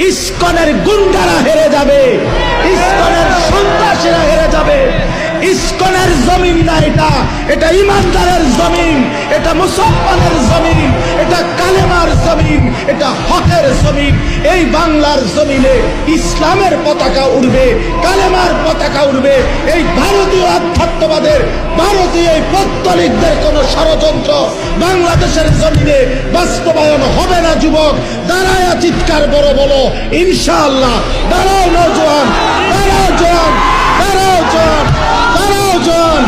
ইসকনের গুন্ডারা হেরে যাবে, ইসকনের সন্ত্রাসীরা হেরে যাবে। ইসকনের জমিন না এটা, এটা ইমানদারের জমিন, এটা মুসলমানের জমিন, এটা কালেমার জমিন, এটা হকের জমিন। এই বাংলার জমিনে ইসলামের পতাকা উড়বে, কালেমার পতাকা উড়বে। এই ভারতীয় আধ্যাত্মবাদের, ভারতীয় এই পৌত্তলিকদের কোন ষড়যন্ত্র বাংলাদেশের জমিনে বাস্তবায়ন হবে না। যুবক দাঁড়ায় চিৎকার বড় বলো ইনশাআল্লাহ। দাঁড়াও নওজোয়ান, দাঁড়াও জওয়ান, দাঁড়াও জওয়ান, দাঁড়াও জওয়ান।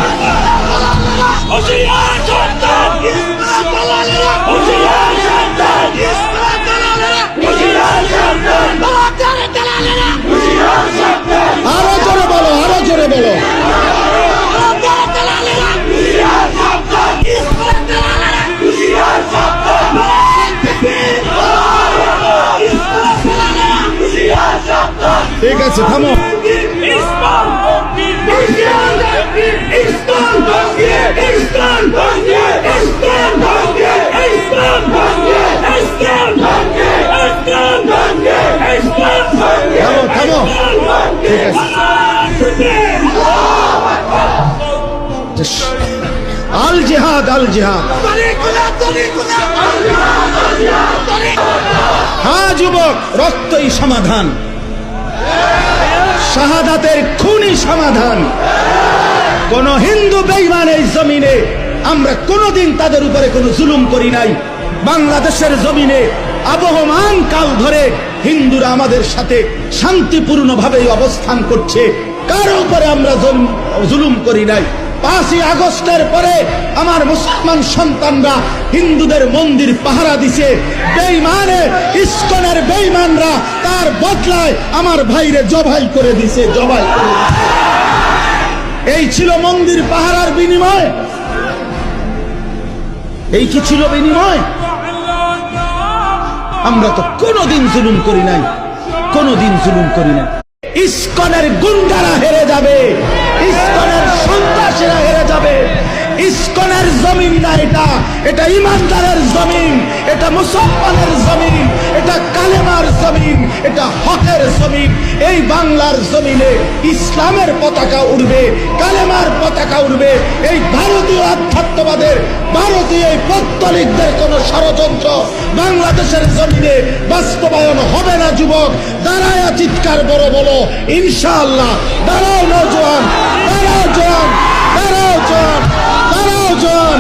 আরো জোরে বলো, আরো জোরে বলো। ঠিক আছে, থামো। থামো, ঠিক আছে। আল জিহাদ, আল জিহাদ। হ্যাঁ যুবক, রক্তই সমাধান, শাহাদাতের খুনি সমাধান। কোন হিন্দু বেঈমান এই জমিনে আমরা কোনদিন তাদের উপরে কোনো জুলুম করি নাই। বাংলাদেশের জমিনে আবহমান কাল ধরে হিন্দুরা আমাদের সাথে শান্তিপূর্ণভাবে অবস্থান করছে, কারো উপরে আমরা জুলুম করি নাই। 5ই আগস্টের পরে আমার মুসলমান সন্তানরা হিন্দুদের মন্দির পাহারা দিছে। বেঈমানে ইসকনের বেঈমানরা তার বদলায় আমার ভাইরে জবাই করে দিছে, জবাই করে। এই ছিল মন্দির পাহারার বিনিময়? এই কি ছিল বিনিময়? আমরা তো কোনোদিন জুলুম করি নাই, কোনোদিন জুলুম করি নাই। ইসকনের গুন্ডারা হেরে যাবে, ইসকনের সন্ত্রাসীরা হেরে যাবে। ইসকনের জমিন না এটা, এটা ইমানদারের জমিন, এটা মুসলমানের জমিন, এটা কালেমার জমিন, এটা হকের জমিন। এই বাংলার জমিনে ইসলামের পতাকা উড়বে, কালেমার পতাকা উড়বে। এই ভারতীয় আধ্যাত্মবাদের, ভারতীয় এই পৌত্তলিকদের কোন ষড়যন্ত্র বাংলাদেশের জমিনে বাস্তবায়ন হবে না। যুবক দাঁড়ায় চিৎকার বড় বলো ইনশাআল্লাহ। দাঁড়াও নওজোয়ান, দাঁড়াও জওয়ান, দাঁড়াও জওয়ান, দাঁড়াও জওয়ান।